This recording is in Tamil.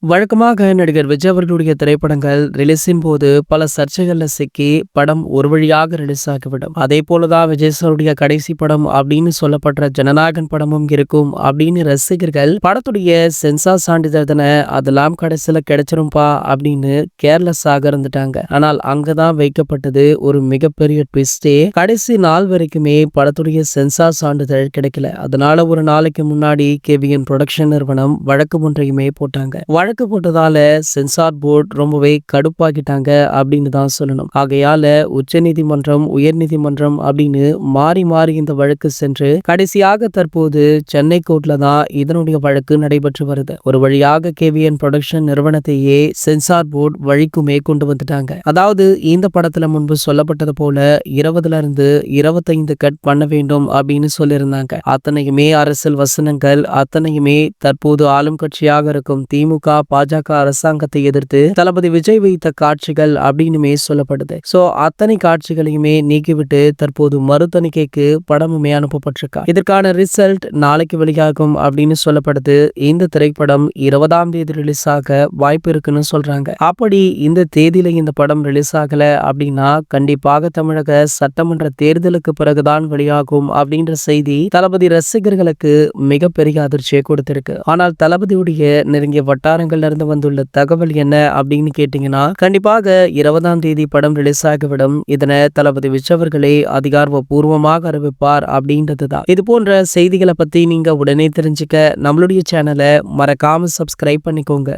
வழக்கமாக நடிகர் விஜய் அவர்களுடைய திரைப்படங்கள் ரிலீஸின் போது பல சர்ச்சைகள்ல சிக்கி படம் ஒரு வழியாக ரிலீஸ் ஆகிவிடும். அதே போலதான் விஜய் சாருடைய கடைசி படம் அப்படின்னு சொல்லப்படுற ஜனநாயகன் படமும் இருக்கும் அப்படின்னு ரசிகர்கள் படத்துடைய சென்சார் சான்றிதழ் அதெல்லாம் கடைசியில கிடைச்சிரும்பா அப்படின்னு கேர்லெஸ்ஸாக இருந்துட்டாங்க. ஆனால் அங்கதான் வைக்கப்பட்டது ஒரு மிகப்பெரிய ட்விஸ்டே. கடைசி நாள் வரைக்குமே படத்துடைய சென்சார் சான்றிதழ் கிடைக்கல. அதனால ஒரு நாளைக்கு முன்னாடி கேவிஎன் புரொடக்ஷன் நிறுவனம் வழக்கு ஒன்றையுமே போட்டாங்க. வழக்கு போட்டதால சென்சார் போர்டு ரொம்பவே கடுப்பாக்கிட்டாங்க அப்படின்னு தான் சொல்லணும். ஆகையால உச்ச நீதிமன்றம், உயர் நீதிமன்றம் அப்படின்னு மாறி மாறி இந்த வழக்கு சென்று கடைசியாக தற்போது சென்னை கோர்ட்ல தான் இதனுடைய வழக்கு நடைபெற்று வருது. ஒரு வழியாக கேவிஎன் புரொடக்ஷன் நிறுவனத்தையே சென்சார் போர்டு வழிக்குமே கொண்டு வந்துட்டாங்க. அதாவது இந்த படத்துல முன்பு சொல்லப்பட்டது போல 20ல இருந்து 25 கட் பண்ண வேண்டும் அப்படின்னு சொல்லியிருந்தாங்க. அத்தனையுமே அரசியல் வசனங்கள், அத்தனையுமே தற்போது ஆளும் கட்சியாக இருக்கும் திமுக, பாஜக அரசாங்கத்தை எதிர்த்து தளபதி விஜய் வைத்த காட்சிகள் அப்படின்னுமே சொல்லப்படுது. சோ அத்தனை காட்சிகளையுமே நீக்கிவிட்டு தற்போது மறு தணிக்கைக்கு படமுமே அனுப்பப்பட்டிருக்கா. இதற்கான ரிசல்ட் நாளைக்கு வெளியாகும் அப்படின்னு சொல்லப்படுது. இந்த திரைப்படம் 20ஆம் தேதி ரிலீஸ் ஆக வாய்ப்பு இருக்குன்னு சொல்றாங்க. அப்படி இந்த தேதியில இந்த படம் ரிலீஸ் ஆகல அப்படின்னா கண்டிப்பாக தமிழக சட்டமன்ற தேர்தலுக்கு பிறகுதான் வெளியாகும் அப்படின்ற செய்தி தளபதி ரசிகர்களுக்கு மிகப்பெரிய அதிர்ச்சியை கொடுத்திருக்கு. ஆனால் தளபதியுடைய நெருங்கிய வட்டாரங்கள்ல இருந்து வந்துள்ள தகவல் என்ன அப்படின்னு கேட்டீங்கன்னா கண்டிப்பாக 20ஆம் தேதி படம் ரிலீஸ் ஆகிவிடும். இதனை தளபதி விஜய் அவர்களே அதிகாரப்பூர்வமாக அறிவிப்பார் அப்படின்றதுதான். இது போன்ற செய்திகளை பத்தி நீங்க உடனே தெரிஞ்சுக்க நம்மளுடைய சேனலை மறக்காம சப்ஸ்கிரைப் பண்ணிக்கோங்க.